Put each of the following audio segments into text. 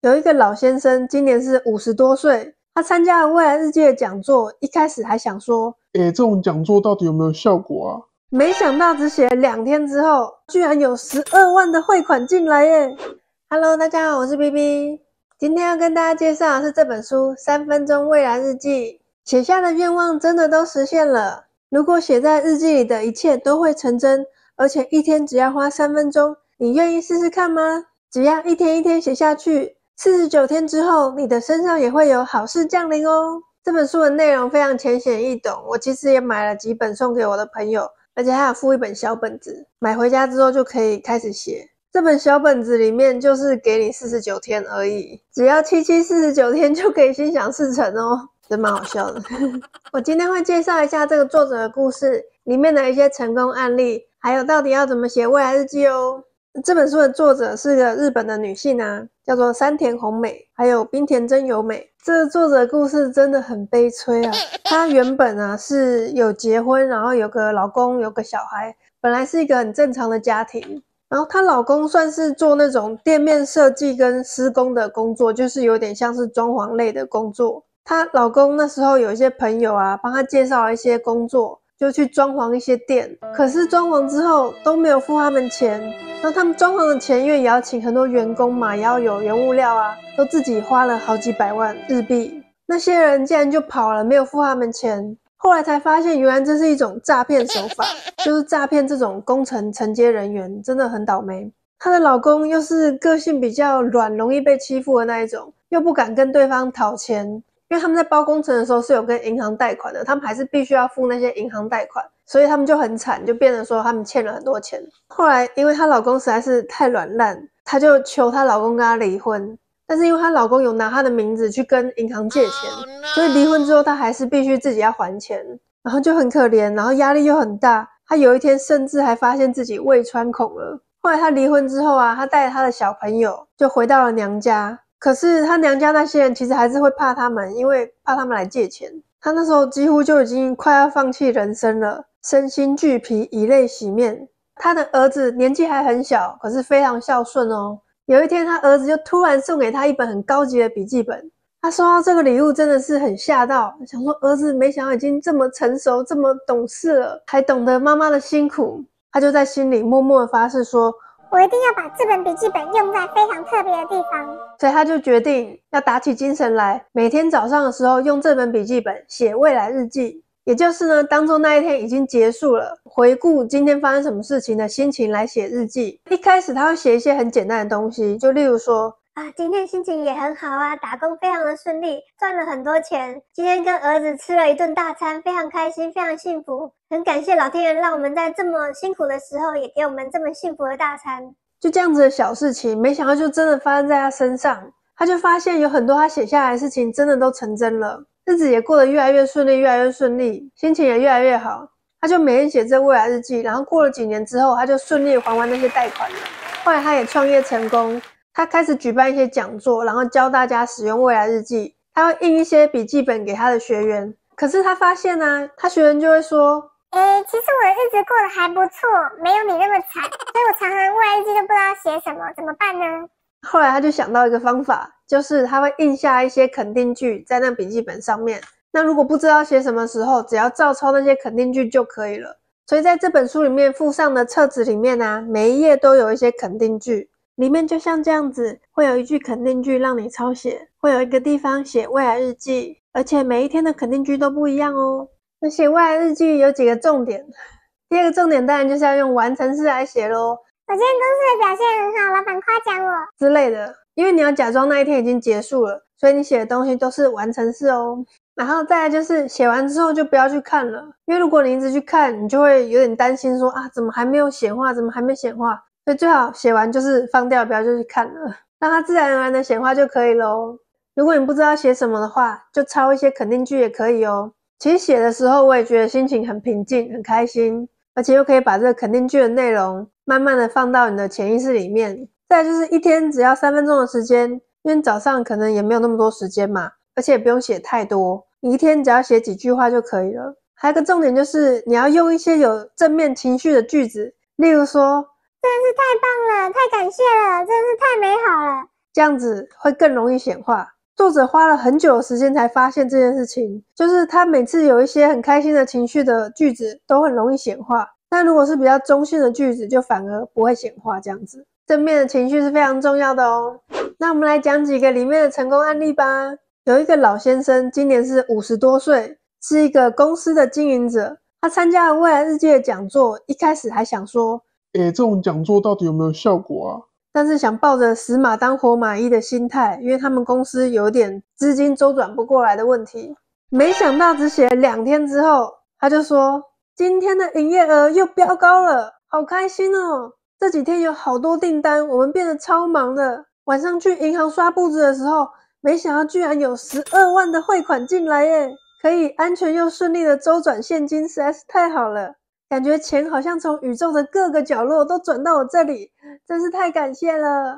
有一个老先生，今年是50多岁，他参加了未来日记的讲座，一开始还想说，这种讲座到底有没有效果啊？没想到只写了2天之后，居然有12万的汇款进来耶 ！Hello， 大家好，我是 BB， 今天要跟大家介绍的是这本书《3分钟未来日记》，写下的愿望真的都实现了。如果写在日记里的一切都会成真，而且一天只要花3分钟，你愿意试试看吗？只要一天一天写下去，49天之后，你的身上也会有好事降临哦。这本书的内容非常浅显易懂，我其实也买了几本送给我的朋友，而且还有附一本小本子，买回家之后就可以开始写。这本小本子里面就是给你49天而已，只要749天就可以心想事成哦，真蛮好笑的。我今天会介绍一下这个作者的故事，里面的一些成功案例，还有到底要怎么写未来日记哦。这本书的作者是个日本的女性啊，叫做山田红美，还有滨田真由美。这个作者的故事真的很悲催啊。她原本啊是有结婚，然后有个老公，有个小孩，本来是一个很正常的家庭。然后她老公算是做那种店面设计跟施工的工作，就是有点像是装潢类的工作。她老公那时候有一些朋友啊，帮她介绍了一些工作，就去装潢一些店。可是装潢之后都没有付他们钱。然后他们装潢的钱，因为也要请很多员工嘛，也要有原物料啊，都自己花了好几百万日币。那些人竟然就跑了，没有付他们钱。后来才发现，原来这是一种诈骗手法，就是诈骗这种工程承接人员，真的很倒霉。她的老公又是个性比较软，容易被欺负的那一种，又不敢跟对方讨钱，因为他们在包工程的时候是有跟银行贷款的，他们还是必须要付那些银行贷款。所以他们就很惨，就变成说他们欠了很多钱。后来因为她老公实在是太软烂，她就求她老公跟她离婚。但是因为她老公有拿她的名字去跟银行借钱，所以离婚之后她还是必须自己要还钱，然后就很可怜，然后压力又很大。她有一天甚至还发现自己胃穿孔了。后来她离婚之后啊，她带着她的小朋友就回到了娘家。可是她娘家那些人其实还是会怕他们，因为怕他们来借钱。她那时候几乎就已经快要放弃人生了，身心俱疲，以泪洗面。她的儿子年纪还很小，可是非常孝顺哦。有一天，他儿子就突然送给他一本很高级的笔记本。他收到这个礼物真的是很吓到，想说儿子没想到已经这么成熟，这么懂事了，还懂得妈妈的辛苦。他就在心里默默的发誓说，我一定要把这本笔记本用在非常特别的地方。所以他就决定要打起精神来，每天早上的时候用这本笔记本写未来日记。也就是呢，当作那一天已经结束了，回顾今天发生什么事情的心情来写日记。一开始他会写一些很简单的东西，就例如说今天心情也很好啊，打工非常的顺利，赚了很多钱。今天跟儿子吃了一顿大餐，非常开心，非常幸福。很感谢老天爷让我们在这么辛苦的时候也给我们这么幸福的大餐。就这样子的小事情，没想到就真的发生在他身上。他就发现有很多他写下来的事情真的都成真了，日子也过得越来越顺利，越来越顺利，心情也越来越好。他就每天写这未来日记，然后过了几年之后，他就顺利还完那些贷款了。后来他也创业成功，他开始举办一些讲座，然后教大家使用未来日记。他会印一些笔记本给他的学员。可是他发现啊，他学员就会说，其实我的日子过得还不错，没有你那么惨，所以我常常未来日记都不知道写什么，怎么办呢？后来他就想到一个方法，就是他会印下一些肯定句在那笔记本上面。那如果不知道写什么时候，只要照抄那些肯定句就可以了。所以在这本书里面附上的册子里面啊，每一页都有一些肯定句，里面就像这样子，会有一句肯定句让你抄写，会有一个地方写未来日记，而且每一天的肯定句都不一样哦。那写未来日记有几个重点，第二个重点当然就是要用完成式来写咯。我今天公司的表现很好，老板夸奖我之类的，因为你要假装那一天已经结束了，所以你写的东西都是完成式哦。然后再来就是写完之后就不要去看了，因为如果你一直去看，你就会有点担心说怎么还没有显化，怎么还没显化，所以最好写完就是放掉，不要就去看了，让它自然而然的显化就可以咯。如果你不知道写什么的话，就抄一些肯定句也可以哦。其实写的时候我也觉得心情很平静，很开心，而且又可以把这个肯定句的内容慢慢的放到你的潜意识里面。再来就是一天只要3分钟的时间，因为早上可能也没有那么多时间嘛，而且也不用写太多，你一天只要写几句话就可以了。还有一个重点就是你要用一些有正面情绪的句子，例如说，真的是太棒了，太感谢了，真的是太美好了。这样子会更容易显化。作者花了很久的时间才发现这件事情，就是他每次有一些很开心的情绪的句子都很容易显化，但如果是比较中性的句子就反而不会显化。这样子正面的情绪是非常重要的哦。那我们来讲几个里面的成功案例吧。有一个老先生，今年是50多岁，是一个公司的经营者。他参加了未来日记的讲座，一开始还想说这种讲座到底有没有效果啊？但是想抱着死马当活马医的心态，因为他们公司有点资金周转不过来的问题。没想到只写了2天之后，他就说今天的营业额又飙高了，好开心哦！这几天有好多订单，我们变得超忙的。晚上去银行刷簿子的时候，没想到居然有12万的汇款进来耶，可以安全又顺利的周转现金，实在是太好了。感觉钱好像从宇宙的各个角落都转到我这里，真是太感谢了。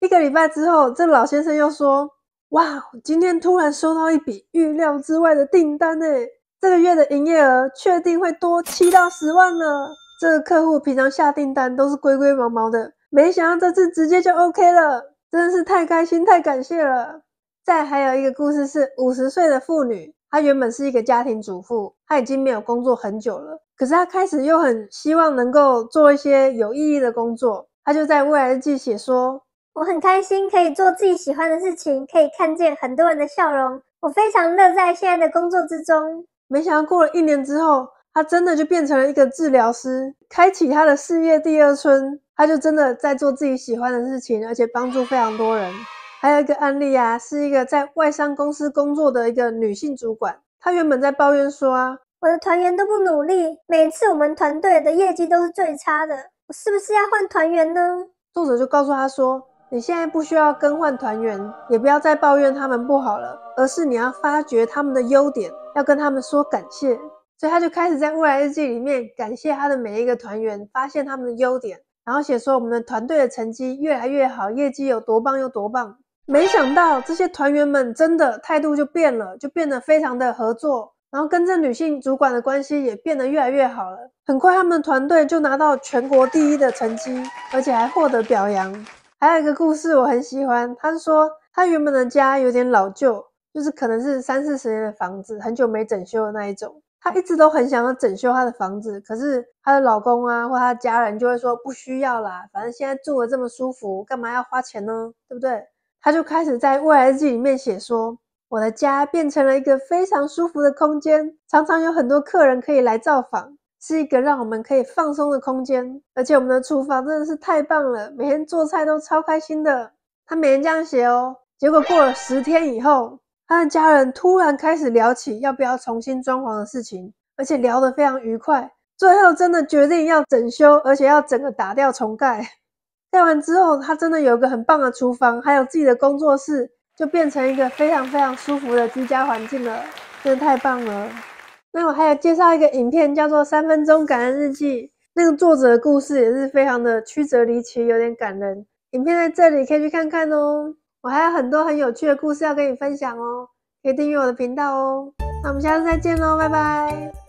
1个礼拜之后，这老先生又说，哇，今天突然收到一笔预料之外的订单耶，这个月的营业额确定会多7到10万了。这个客户平常下订单都是龟龟毛毛的，没想到这次直接就 OK 了，真的是太开心太感谢了。再还有一个故事是50岁的妇女，她原本是一个家庭主妇，她已经没有工作很久了，可是她开始又很希望能够做一些有意义的工作。她就在未来日记写说，我很开心可以做自己喜欢的事情，可以看见很多人的笑容，我非常乐在现在的工作之中。没想到过了1年之后，她真的就变成了一个治疗师，开启她的事业第2春。她就真的在做自己喜欢的事情，而且帮助非常多人。还有一个案例啊，是一个在外商公司工作的一个女性主管，她原本在抱怨说啊，我的团员都不努力，每次我们团队的业绩都是最差的，我是不是要换团员呢？作者就告诉她说，你现在不需要更换团员，也不要再抱怨他们不好了，而是你要发掘他们的优点，要跟他们说感谢。所以她就开始在未来日记里面感谢她的每一个团员，发现他们的优点，然后写说我们的团队的成绩越来越好，业绩有多棒有多棒。没想到这些团员们真的态度就变了，就变得非常的合作，然后跟这女性主管的关系也变得越来越好了。很快他们的团队就拿到全国第1的成绩，而且还获得表扬。还有一个故事我很喜欢，他是说他原本的家有点老旧，就是可能是30-40年的房子，很久没整修的那一种。她一直都很想要整修她的房子，可是她的老公啊或她的家人就会说不需要啦，反正现在住得这么舒服，干嘛要花钱呢？对不对？她就开始在未来日记里面写说，我的家变成了一个非常舒服的空间，常常有很多客人可以来造访，是一个让我们可以放松的空间，而且我们的厨房真的是太棒了，每天做菜都超开心的。她每天这样写哦，结果过了10天以后，她的家人突然开始聊起要不要重新装潢的事情，而且聊得非常愉快，最后真的决定要整修，而且要整个打掉重盖。盖完之后，她真的有一个很棒的厨房，还有自己的工作室，就变成一个非常非常舒服的居家环境了，真的太棒了。那我还有介绍一个影片叫做3分钟感恩日记，那个作者的故事也是非常的曲折离奇，有点感人。影片在这里可以去看看哦。我还有很多很有趣的故事要跟你分享哦，可以订阅我的频道哦。那我们下次再见咯，拜拜。